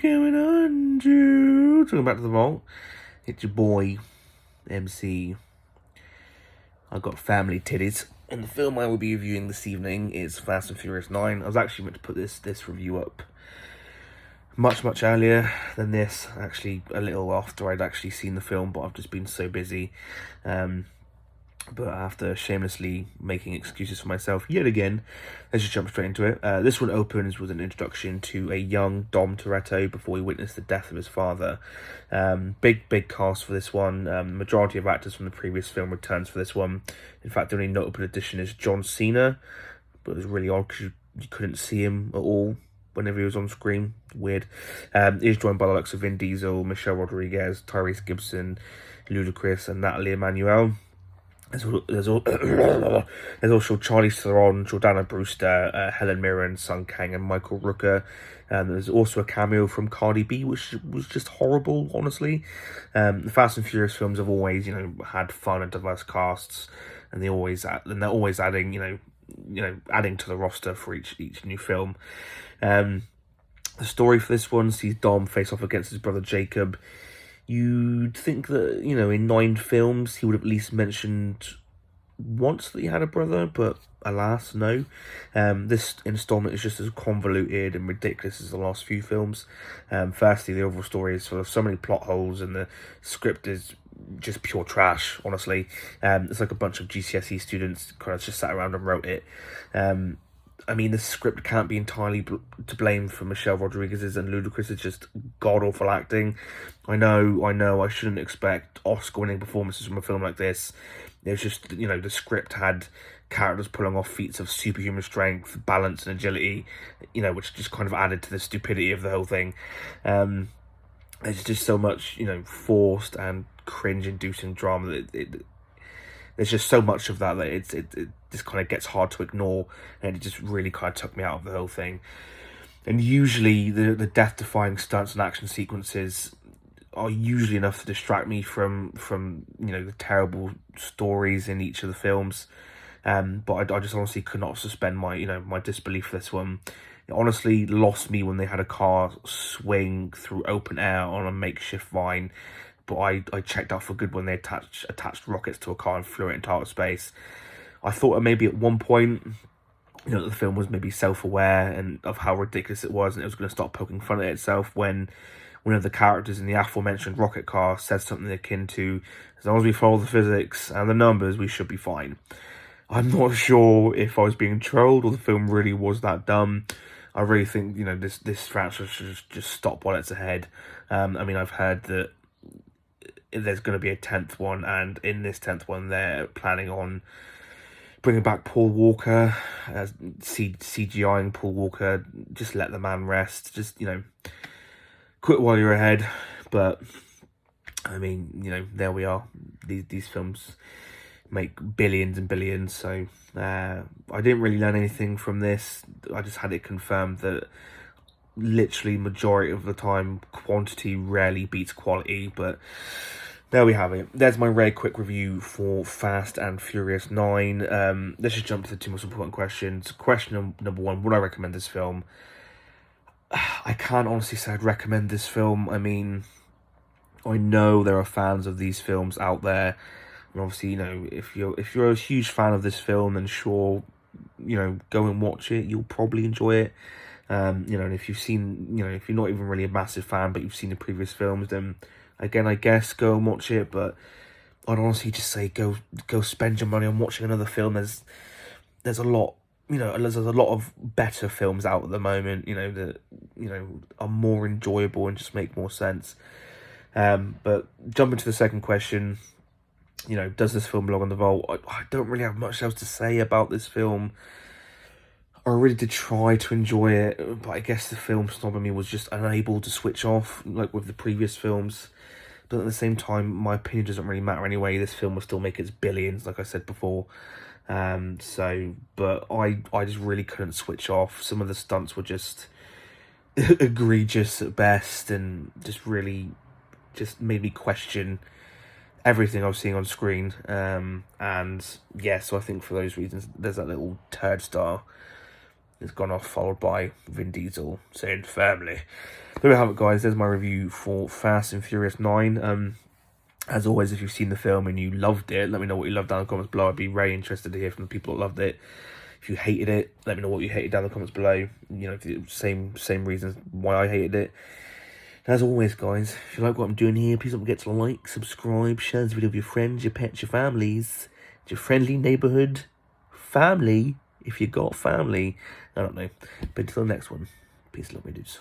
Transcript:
going on, Jude? Welcome back to the vault. It's your boy, MC. I've got family titties. And the film I will be reviewing this evening is Fast and Furious 9. I was actually meant to put this review up much earlier than this. Actually, a little after I'd actually seen the film, but I've just been so busy. But after shamelessly making excuses for myself yet again, let's just jump straight into it. This one opens with an introduction to a young Dom Toretto before he witnessed the death of his father. Big cast for this one. Majority of actors from the previous film returns for this one. In fact, the only notable addition is John Cena, but it was really odd because you couldn't see him at all whenever he was on screen. Weird. He's joined by the likes of Vin Diesel, Michelle Rodriguez, Tyrese Gibson, Ludacris, and Natalie Emmanuel. There's also Charlie Theron, Jordana Brewster, Helen Mirren, Sung Kang, and Michael Rooker. There's also a cameo from Cardi B, which was just horrible, honestly. The Fast and Furious films have always, had fun and diverse casts, and they're always adding, adding to the roster for each new film. The story for this one sees Dom face off against his brother Jacob. You'd think that, in 9 films, he would have at least mentioned once that he had a brother, but alas, no. This installment is just as convoluted and ridiculous as the last few films. Firstly, the overall story is full of so many plot holes, and the script is just pure trash, honestly. It's like a bunch of GCSE students kind of just sat around and wrote it. The script can't be entirely to blame for Michelle Rodriguez's and Ludacris's just god-awful acting. I know, I shouldn't expect Oscar-winning performances from a film like this. It's just, the script had characters pulling off feats of superhuman strength, balance, and agility, which just kind of added to the stupidity of the whole thing. There's just so much, forced and cringe-inducing drama that there's just so much of that it just kind of gets hard to ignore, and it just really kind of took me out of the whole thing. And usually the death-defying stunts and action sequences are usually enough to distract me from the terrible stories in each of the films. But I just honestly could not suspend my disbelief for this one. It honestly lost me when they had a car swing through open air on a makeshift vine. But I checked out for good when they attached rockets to a car and flew it into outer space. I thought that maybe at one point, the film was maybe self-aware and of how ridiculous it was, and it was going to start poking fun at itself when one of the characters in the aforementioned rocket car said something akin to, "As long as we follow the physics and the numbers, we should be fine." I'm not sure if I was being trolled or the film really was that dumb. I really think, this franchise should just stop while it's ahead. I've heard that there's going to be a 10th one, and in this 10th one they're planning on bringing back Paul Walker, CGIing Paul Walker. Just let the man rest. Just, quit while you're ahead. But there we are. These films make billions and billions, so I didn't really learn anything from this. I just had it confirmed that literally majority of the time quantity rarely beats quality. But there we have it. There's my very quick review for Fast and Furious 9. Let's just jump to the 2 most important questions. Question number 1, would I recommend this film? I can't honestly say I'd recommend this film. I know there are fans of these films out there, and obviously, if you're a huge fan of this film, then sure, go and watch it. You'll probably enjoy it. And if you've seen, if you're not even really a massive fan, but you've seen the previous films, then again, I guess go and watch it. But I'd honestly just say go spend your money on watching another film. There's a lot, there's a lot of better films out at the moment, that are more enjoyable and just make more sense. But jumping to the second question, does this film belong on the vault? I don't really have much else to say about this film. I really did try to enjoy it, but I guess the film snob in me was just unable to switch off, like with the previous films. But at the same time, my opinion doesn't really matter anyway. This film will still make its billions, like I said before. But I just really couldn't switch off. Some of the stunts were just egregious at best, and just really just made me question everything I was seeing on screen. So I think for those reasons, there's that little turd star. It's gone off, followed by Vin Diesel saying family. there we have it, guys. There's my review for Fast and Furious 9. As always, if you've seen the film and you loved it, let me know what you loved down in the comments below. I'd be very interested to hear from the people that loved it. If you hated it, let me know what you hated down in the comments below. You know, same reasons why I hated it. And as always, guys, if you like what I'm doing here, please don't forget to like, subscribe, share this video with your friends, your pets, your families, your friendly neighbourhood family, if you got family. I don't know. But until the next one, peace, love, my dudes.